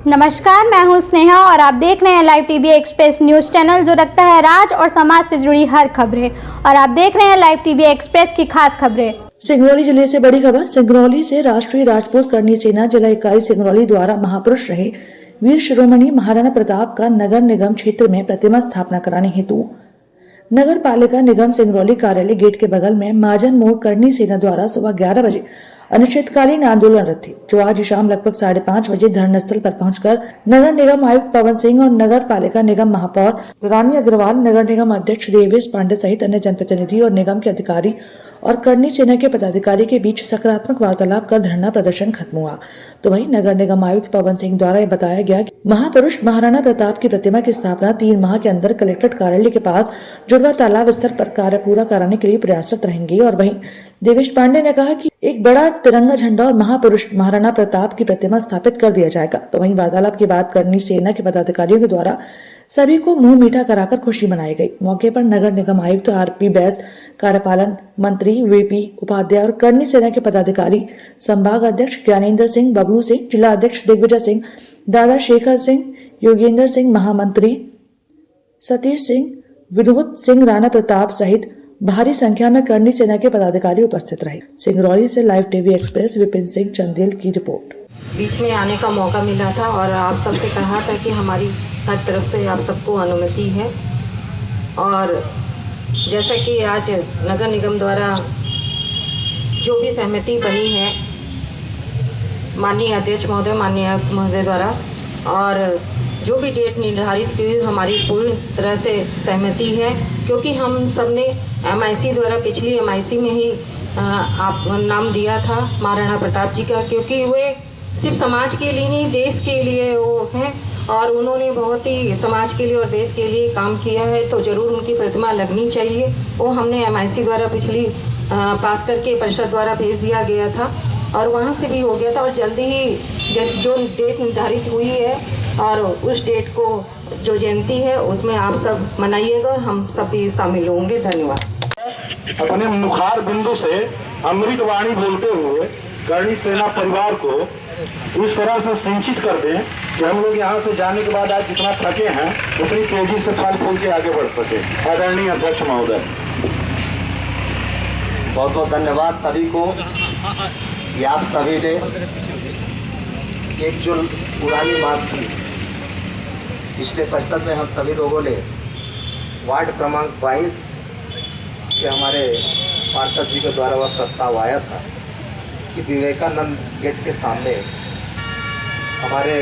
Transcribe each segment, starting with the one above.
नमस्कार, मैं हूं स्नेहा और आप देख रहे हैं live TV express news channel जो रखता है राज्य और समाज से जुड़ी हर खबरें। और आप देख रहे हैं लाइव टीवी एक्सप्रेस की खास खबरें। सिंगरौली जिले से बड़ी खबर। सिंगरौली से राष्ट्रीय राजपूत करनी सेना जिला इकाई सिंगरौली द्वारा महापुरुष रहे वीर शिरोमणि महाराणा प्रताप का नगर निगम क्षेत्र में प्रतिमा स्थापना कराने हेतु नगर पालिका निगम सिंगरौली कार्यालय गेट के बगल में महाजन मोड़ करनी सेना द्वारा सुबह 11 बजे अनिश्चितकालीन आंदोलनरत थे, जो आज शाम लगभग 5:30 बजे धरना स्थल पर पहुंचकर नगर निगम आयुक्त पवन सिंह और नगर पालिका निगम महापौर रानी अग्रवाल, नगर निगम अध्यक्ष देवेश पांडे सहित अन्य जनप्रतिनिधि और निगम के अधिकारी और करनी सेना के पदाधिकारी के बीच सकारात्मक वार्तालाप कर धरना प्रदर्शन खत्म हुआ। तो वहीं नगर निगम आयुक्त पवन सिंह द्वारा यह बताया गया कि महापुरुष महाराणा प्रताप की प्रतिमा की स्थापना 3 माह के अंदर कलेक्ट्रेट कार्यालय के पास जुड़वा तालाब स्तर पर कार्य पूरा कराने के लिए प्रयासरत रहेंगे। और वहीं देवेश पांडे ने कहा कि एक बड़ा तिरंगा झंडा और महापुरुष महाराणा प्रताप की प्रतिमा स्थापित कर दिया जाएगा। तो वहीं वार्तालाप की बात करनी सेना के पदाधिकारियों के द्वारा सभी को मुंह मीठा कराकर खुशी मनाई गई। मौके पर नगर निगम आयुक्त आरपी बैस, कार्यपालन मंत्री वीपी उपाध्याय और करनी सेना के पदाधिकारी संभाग अध्यक्ष ज्ञानेंद्र सिंह, बबलू सिंह, जिला अध्यक्ष दिग्विजय सिंह, दादा शेखर सिंह, योगेंद्र सिंह, महामंत्री सतीश सिंह, विनोद सिंह, राणा प्रताप सहित भारी संख्या में करनी सेना के पदाधिकारी उपस्थित रहे। सिंगरौली से live TV express Vipin Singh Chandel की रिपोर्ट। बीच में आने का मौका मिला था और आप सबसे कहा था कि हमारी हर तरफ से आप सबको अनुमति है। और जैसा कि आज नगर निगम द्वारा जो भी सहमति बनी है माननीय अध्यक्ष महोदय, माननीय आयुक्त महोदय द्वारा, और जो भी डेट निर्धारित हुई हमारी पूरी तरह से सहमति है, क्योंकि हम सब ने MIC द्वारा पिछली MIC में ही आप नाम दिया था महाराणा प्रताप जी का, क्योंकि वे सिर्फ समाज के लिए नहीं देश के लिए वो हैं और उन्होंने बहुत ही समाज के लिए और देश के लिए काम किया है, तो ज़रूर उनकी प्रतिमा लगनी चाहिए। वो हमने MIC द्वारा पिछली पास करके परिषद द्वारा भेज दिया गया था और वहाँ से भी हो गया था। और जल्दी ही जैसे जो डेट निर्धारित हुई है और उस डेट को जो जयंती है उसमें आप सब मनाइएगा और हम सब भी शामिल होंगे। धन्यवाद। अपने मुखार बिंदु से अमृत वाणी बोलते हुए करनी सेना परिवार को इस तरह से सिंचित कर दें कि हम लोग यहाँ से जाने के बाद आज जितना थके हैं उतनी तेजी से फल फूल के आगे बढ़ सके। आदरणीय अध्यक्ष महोदय, बहुत बहुत धन्यवाद सभी को। ये आप सभी ने एक जो पुरानी बात थी पिछले परिषद में हम सभी लोगों ने वार्ड क्रमांक 22 के हमारे पार्षद जी के द्वारा वह प्रस्ताव आया था कि विवेकानंद गेट के सामने हमारे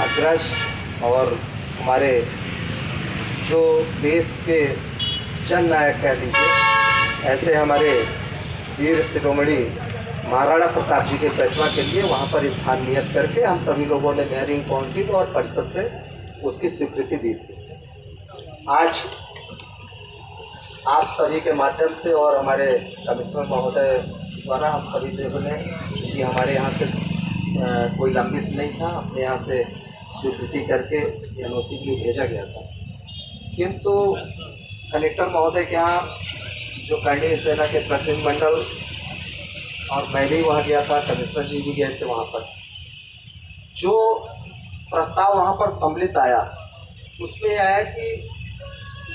अग्रज और हमारे जो देश के जननायक कह लीजिए ऐसे हमारे वीर शिरोमणि महाराणा प्रताप जी के प्रतिमा के लिए वहाँ पर स्थान नियत करके हम सभी लोगों ने मेयरिंग काउंसिल और परिषद से उसकी स्वीकृति दी थी। आज आप सभी के माध्यम से और हमारे कमिश्नर महोदय द्वारा हम सभी लोगों ने, क्योंकि हमारे यहाँ से कोई लंबित नहीं था, अपने यहाँ से स्वीकृति करके NOC के लिए भेजा गया था, किंतु कलेक्टर महोदय के यहाँ जो करनी सेना के प्रतिनिधिमंडल और मैं भी वहाँ गया था, कमिश्नर जी भी गए थे वहाँ पर, जो प्रस्ताव वहाँ पर सम्मिलित आया उसमें यह आया कि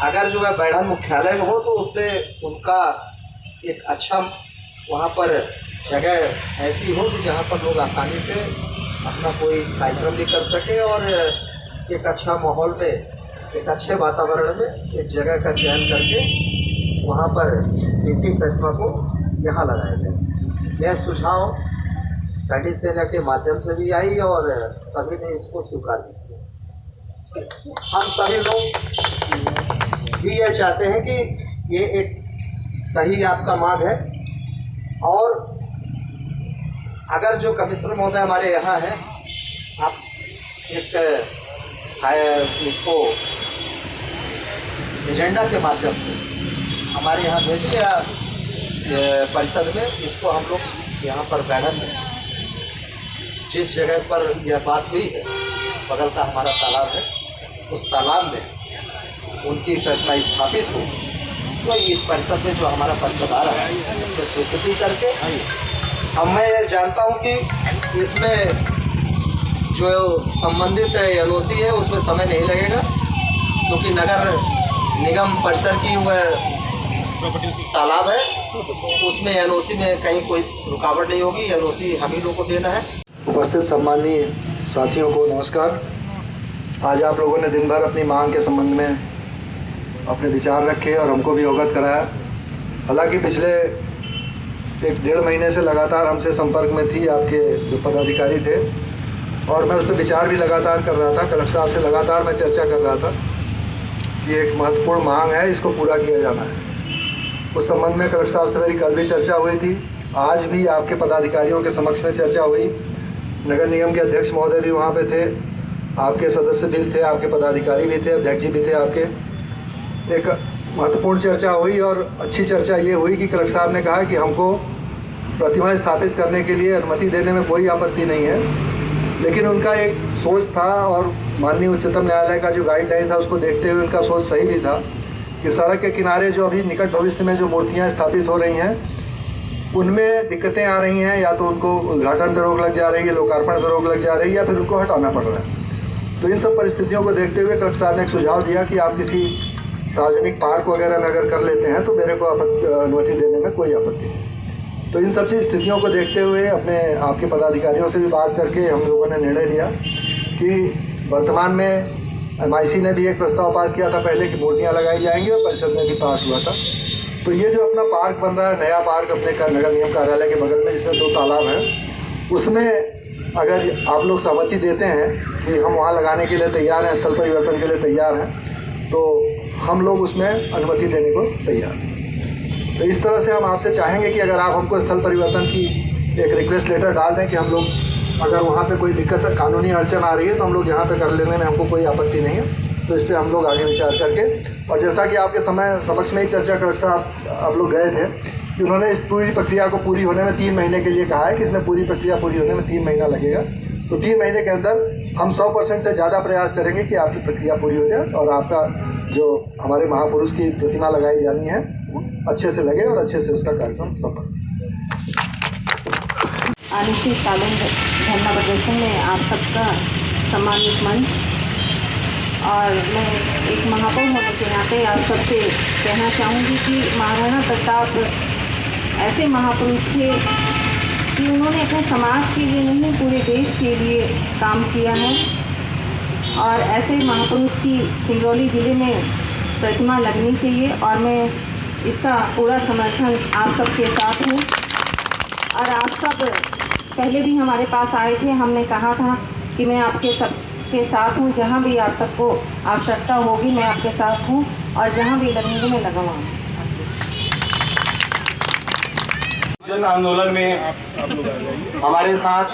अगर जो है बैठन मुख्यालय में हो तो उससे उनका एक अच्छा वहाँ पर जगह ऐसी हो कि जहाँ पर लोग आसानी से अपना कोई कार्यक्रम भी कर सके और एक अच्छा माहौल में, एक अच्छे वातावरण में एक जगह का चयन करके वहाँ पर उनकी प्रतिमा को यहाँ लगाया जाए। यह सुझाव करनी सेना के माध्यम से भी आई और सभी ने इसको स्वीकार किया। हम सभी लोग भी यह चाहते हैं कि ये एक सही आपका मांग है और अगर जो कमिश्नर महोदय हमारे यहाँ हैं, आप एक इसको एजेंडा के माध्यम से हमारे यहाँ भेजिए परिषद में, इसको हम लोग यहाँ पर बैठक में जिस जगह पर यह बात हुई है बगल का हमारा तालाब है, उस तालाब में उनकी प्रतिमा स्थापित हो, तो इस परिषद में जो हमारा परिषद आ रहा है इसमें स्वीकृति करके अब मैं जानता हूं कि इसमें जो संबंधित एनओसी है उसमें समय नहीं लगेगा, क्योंकि नगर निगम परिसर की वह तालाब है, उसमें एनओसी में कहीं कोई रुकावट नहीं होगी। एनओसी हम ही लोग को देना है। उपस्थित सम्मानीय साथियों को नमस्कार। आज आप लोगों ने दिन भर अपनी मांग के संबंध में अपने विचार रखे और हमको भी अवगत कराया। हालांकि पिछले 1-1.5 महीने से लगातार हमसे संपर्क में थी आपके जो पदाधिकारी थे, और मैं उस पर विचार भी लगातार कर रहा था। कलेक्टर साहब से लगातार मैं चर्चा कर रहा था कि एक महत्वपूर्ण मांग है, इसको पूरा किया जाना है। उस संबंध में कलेक्टर साहब से मेरी कल भी चर्चा हुई थी, आज भी आपके पदाधिकारियों के समक्ष में चर्चा हुई। नगर निगम के अध्यक्ष महोदय भी वहाँ पे थे, आपके सदस्य भी थे, आपके पदाधिकारी भी थे, अध्यक्ष जी भी थे आपके। एक महत्वपूर्ण चर्चा हुई और अच्छी चर्चा ये हुई कि कलेक्टर साहब ने कहा कि हमको प्रतिमा स्थापित करने के लिए अनुमति देने में कोई आपत्ति नहीं है, लेकिन उनका एक सोच था और माननीय उच्चतम न्यायालय का जो गाइडलाइन था उसको देखते हुए उनका सोच सही भी था कि सड़क के किनारे जो अभी निकट भविष्य में जो मूर्तियाँ स्थापित हो रही हैं उनमें दिक्कतें आ रही हैं, या तो उनको उद्घाटन पर रोक लग जा रही है, लोकार्पण पर रोक लग जा रही है, या फिर उनको हटाना पड़ रहा है। तो इन सब परिस्थितियों को देखते हुए कलेक्टर साहब ने एक सुझाव दिया कि आप किसी सार्वजनिक पार्क वगैरह में अगर कर लेते हैं तो मेरे को अनुमति देने में कोई आपत्ति नहीं। तो इन सब चीज़ स्थितियों को देखते हुए अपने आपके पदाधिकारियों से भी बात करके हम लोगों ने निर्णय लिया कि वर्तमान में MIC ने भी एक प्रस्ताव पास किया था पहले कि मूर्तियाँ लगाई जाएंगी, और परिषद में भी पास हुआ था। तो ये जो अपना पार्क बन रहा है, नया पार्क अपने नगर निगम कार्यालय के बगल में, जिसमें 2 तालाब हैं, उसमें अगर आप लोग सहमति देते हैं कि हम वहाँ लगाने के लिए तैयार हैं, स्थल परिवर्तन के लिए तैयार हैं, तो हम लोग उसमें अनुमति देने को तैयार हैं। तो इस तरह से हम आपसे चाहेंगे कि अगर आप हमको स्थल परिवर्तन की एक रिक्वेस्ट लेटर डाल दें कि हम लोग अगर वहाँ पे कोई दिक्कत कानूनी अड़चन आ रही है तो हम लोग यहाँ पे कर लेने में हमको कोई आपत्ति नहीं है। तो इस पर हम लोग आगे विचार करके, और जैसा कि आपके समक्ष में ही चर्चा कलेक्टर साहब आप लोग गए थे कि उन्होंने इस पूरी प्रक्रिया को पूरी होने में 3 महीने के लिए कहा है कि इसमें पूरी प्रक्रिया पूरी होने में 3 महीना लगेगा। तो 3 महीने के अंदर हम 100% से ज़्यादा प्रयास करेंगे कि आपकी प्रक्रिया पूरी हो जाए और आपका जो हमारे महापुरुष की प्रतिमा लगाई जानी है अच्छे से लगे और अच्छे से उसका कार्यक्रम सफल। अनिश्चितकालीन धरना प्रदर्शन में आप सबका सम्मानित मंच, और मैं एक महापौर होने के नाते आप सबसे कहना चाहूँगी कि महाराणा प्रताप ऐसे महापुरुष थे कि उन्होंने अपने समाज के लिए नहीं पूरे देश के लिए काम किया है, और ऐसे महापुरुष की सिंगरौली ज़िले में प्रतिमा लगनी चाहिए, और मैं इसका पूरा समर्थन आप सबके साथ हूँ। और आप सब पहले भी हमारे पास आए थे, हमने कहा था कि मैं आपके सबके साथ हूँ, जहाँ भी आप सबको आवश्यकता होगी मैं आपके साथ हूँ, और जहाँ भी लगेंगे मैं लगाऊँगा। जन आंदोलन में हमारे साथ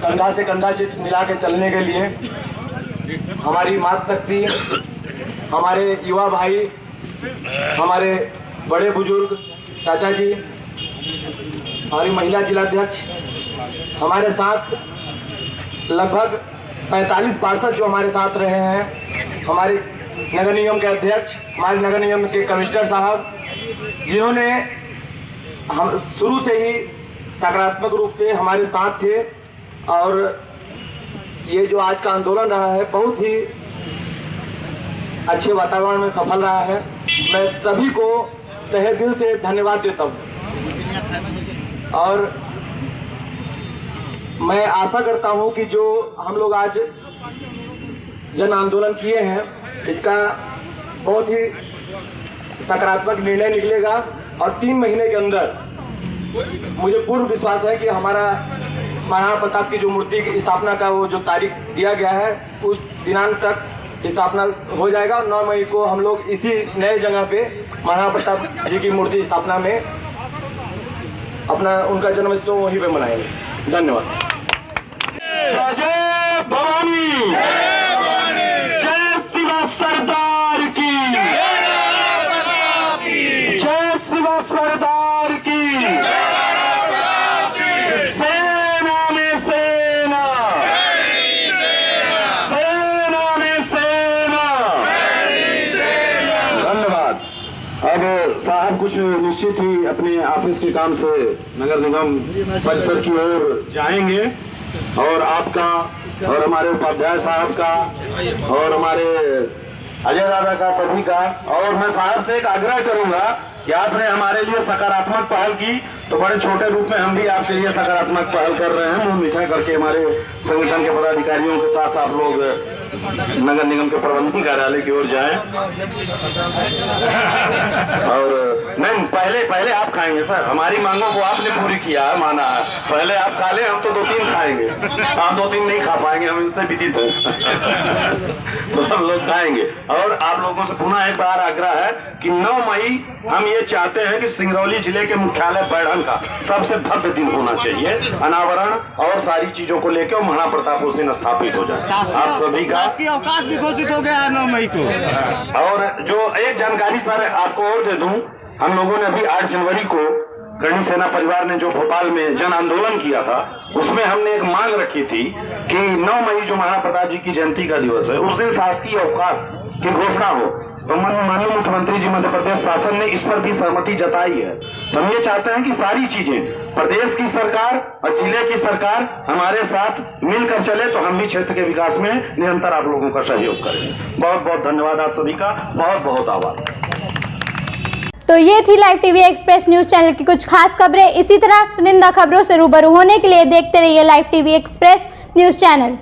कंधा से कंधा मिला के चलने के लिए हमारी मातृशक्ति, हमारे युवा भाई, हमारे बड़े बुजुर्ग चाचा जी, हमारी महिला जिलाध्यक्ष, हमारे साथ लगभग 45 पार्षद जो हमारे साथ रहे हैं, हमारे नगर निगम के अध्यक्ष, हमारे नगर निगम के कमिश्नर साहब, जिन्होंने हम शुरू से ही सकारात्मक रूप से हमारे साथ थे, और ये जो आज का आंदोलन रहा है बहुत ही अच्छे वातावरण में सफल रहा है। मैं सभी को तहे दिल से धन्यवाद देता हूँ, और मैं आशा करता हूँ कि जो हम लोग आज जन आंदोलन किए हैं इसका बहुत ही सकारात्मक निर्णय निकलेगा, और 3 महीने के अंदर मुझे पूर्ण विश्वास है कि हमारा महाराणा प्रताप की जो मूर्ति की स्थापना का वो जो तारीख दिया गया है उस दिनांक तक स्थापना हो जाएगा, और 9 मई को हम लोग इसी नए जगह पे महाराणा प्रताप जी की मूर्ति स्थापना में अपना उनका जन्मोत्सव वहीं पे मनाएंगे। धन्यवाद। जय भवानी, जय शिवा सरदार की, जय शिवा सरदार की, सेना में सेना, सेना में सेना। धन्यवाद। अब साहब कुछ निश्चित ही अपने ऑफिस के काम से नगर निगम परिसर की ओर जाएंगे, और आपका और हमारे उपाध्याय साहब का और हमारे अजय दादा का, सभी का। और मैं साहब से एक आग्रह करूंगा कि आपने हमारे लिए सकारात्मक पहल की, तो बड़े छोटे रूप में हम भी आपके लिए सकारात्मक पहल कर रहे हैं। मुंह मीठा करके हमारे संगठन के पदाधिकारियों के साथ आप लोग नगर निगम के प्रबंधन कार्यालय की ओर जाएं। और नहीं, पहले आप खाएंगे सर, हमारी मांगों को आपने पूरी किया है, माना है। पहले आप खा लें, हम तो 2-3 खाएंगे, आप 2-3 नहीं खा पाएंगे, हम इनसे विदित हैं। तो सब लोग खाएंगे। और आप लोगों से पुनः एक बार आग्रह है कि 9 मई हम ये चाहते हैं कि सिंगरौली जिले के मुख्यालय बैढ़न का सबसे भव्य दिन होना चाहिए। अनावरण और सारी चीजों को लेकर और महाराणा प्रताप उस दिन स्थापित हो जाए। आप सभी का अवकाश भी घोषित हो गया है 9 मई को। और जो एक जानकारी सर आपको और दे दूं, हम लोगों ने अभी 8 जनवरी को करणी सेना परिवार ने जो भोपाल में जन आंदोलन किया था, उसमें हमने एक मांग रखी थी कि 9 मई जो महाराणा प्रताप जी की जयंती का दिवस है, उस दिन शासकीय अवकाश की घोषणा हो। तो माननीय मुख्यमंत्री जी मध्य प्रदेश शासन ने इस पर भी सहमति जताई है। तो हम ये चाहते हैं कि सारी चीजें प्रदेश की सरकार और जिले की सरकार हमारे साथ मिलकर चले, तो हम भी क्षेत्र के विकास में निरंतर आप लोगों का सहयोग करेंगे। बहुत बहुत धन्यवाद आप सभी का, बहुत बहुत आभार। तो ये थी live TV express news channel की कुछ खास खबरें। इसी तरह चुनिंदा खबरों से रूबरू होने के लिए देखते रहिए live TV express news channel.